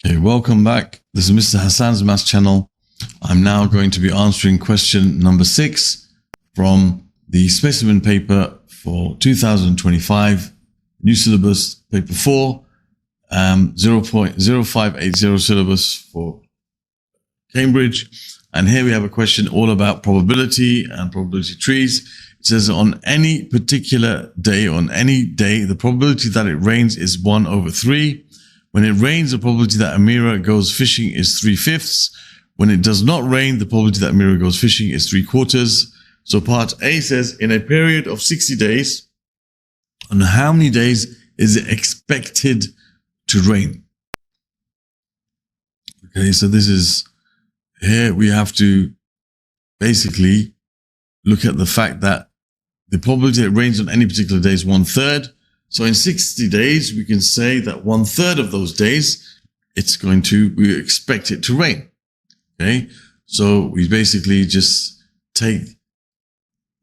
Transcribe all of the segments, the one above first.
Okay, welcome back. This is Mr. Hassan's Maths channel. I'm now going to be answering question number 6 from the specimen paper for 2025, new syllabus, paper 4, 0.0580 syllabus for Cambridge. And here we have a question all about probability and probability trees. It says on any particular day, the probability that it rains is 1/3. When it rains, the probability that Amira goes fishing is 3/5. When it does not rain, the probability that Amira goes fishing is 3/4. So part A says, in a period of 60 days, on how many days is it expected to rain? Okay, so this is, here we have to basically look at the fact that the probability that it rains on any particular day is 1/3. So in 60 days, we can say that 1/3 of those days, we expect it to rain. Okay. So we basically just take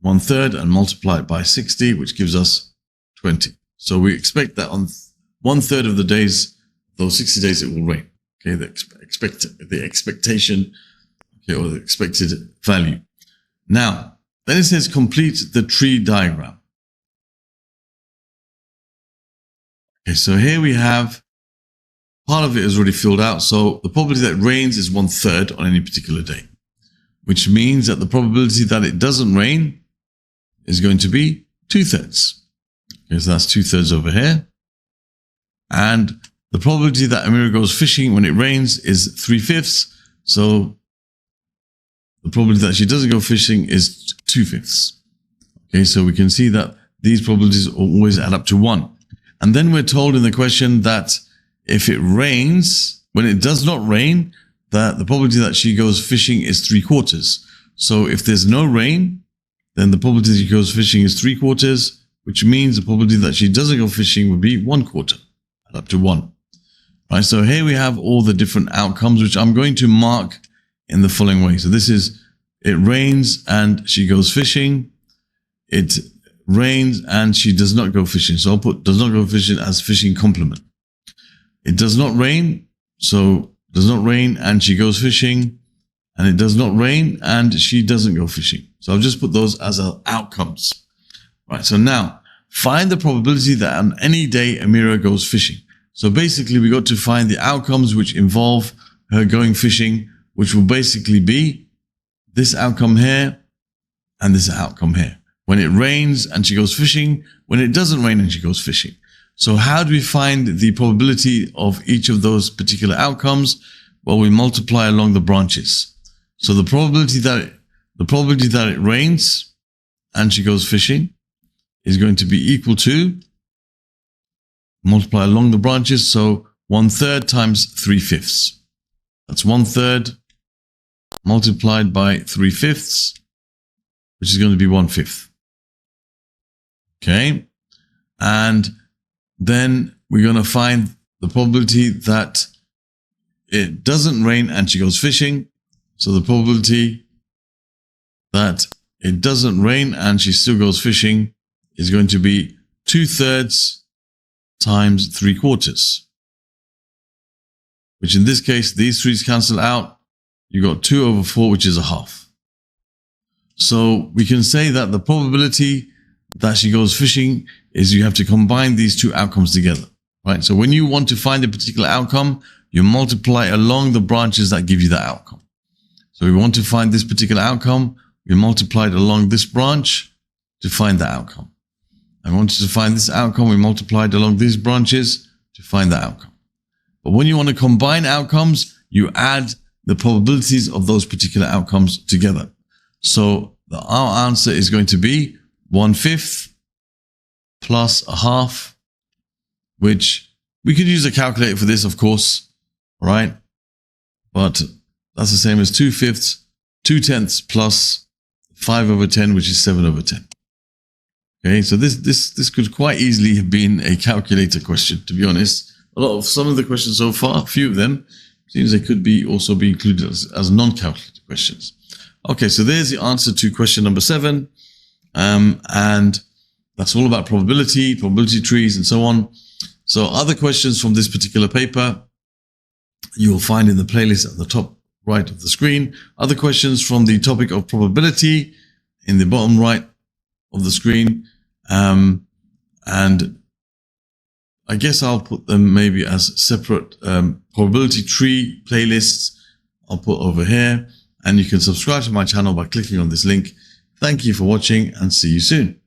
1/3 and multiply it by 60, which gives us 20. So we expect that on 1/3 of the days, those 60 days, it will rain. Okay. The expectation, okay, or the expected value. Now, then it says complete the tree diagram. Okay, so here we have, part of it is already filled out. So the probability that it rains is 1/3 on any particular day, which means that the probability that it doesn't rain is going to be 2/3. Okay, so that's 2/3 over here. And the probability that Amira goes fishing when it rains is 3/5. So the probability that she doesn't go fishing is 2/5. Okay, so we can see that these probabilities always add up to 1. And then we're told in the question that if it rains, when it does not rain, that the probability that she goes fishing is 3/4. So if there's no rain, then the probability that she goes fishing is 3/4, which means the probability that she doesn't go fishing would be 1/4, add up to 1. Right, so here we have all the different outcomes, which I'm going to mark in the following way. So this is, it rains and she goes fishing. It rains and she does not go fishing. So I'll put does not go fishing as fishing complement. It does not rain. So does not rain and she goes fishing. And it does not rain and she doesn't go fishing. So I'll just put those as our outcomes. Right. So now find the probability that on any day Amira goes fishing. So basically we got to find the outcomes which involve her going fishing, which will basically be this outcome here and this outcome here. When it rains and she goes fishing, when it doesn't rain and she goes fishing. So how do we find the probability of each of those particular outcomes? Well, we multiply along the branches. So the probability that it rains and she goes fishing is going to be equal to, multiply along the branches, so 1/3 times 3/5. That's 1/3 multiplied by 3/5, which is going to be 1/5. Okay, and then we're going to find the probability that it doesn't rain and she goes fishing. So the probability that it doesn't rain and she still goes fishing is going to be 2/3 times 3/4, which in this case, these threes cancel out. You got 2/4, which is 1/2. So we can say that the probability that she goes fishing is you have to combine these two outcomes together, right? So when you want to find a particular outcome, you multiply along the branches that give you that outcome. So we want to find this particular outcome, we multiply it along this branch to find the outcome. I wanted to find this outcome, we multiplied along these branches to find the outcome. But when you want to combine outcomes, you add the probabilities of those particular outcomes together. So our answer is going to be 1/5 plus 1/2, which we could use a calculator for this, of course, right? But that's the same as 2/5, 2/10 plus 5/10, which is 7/10. Okay, so this could quite easily have been a calculator question, to be honest. Some of the questions so far, a few of them, seems they could also be included as non-calculator questions. Okay, so there's the answer to question number 7. And that's all about probability trees, and so on. So other questions from this particular paper. you will find in the playlist at the top right of the screen. Other questions from the topic of probability in the bottom right of the screen. And I guess I'll put them maybe as separate probability tree playlists. I'll put over here, and you can subscribe to my channel by clicking on this link. Thank you for watching, and see you soon.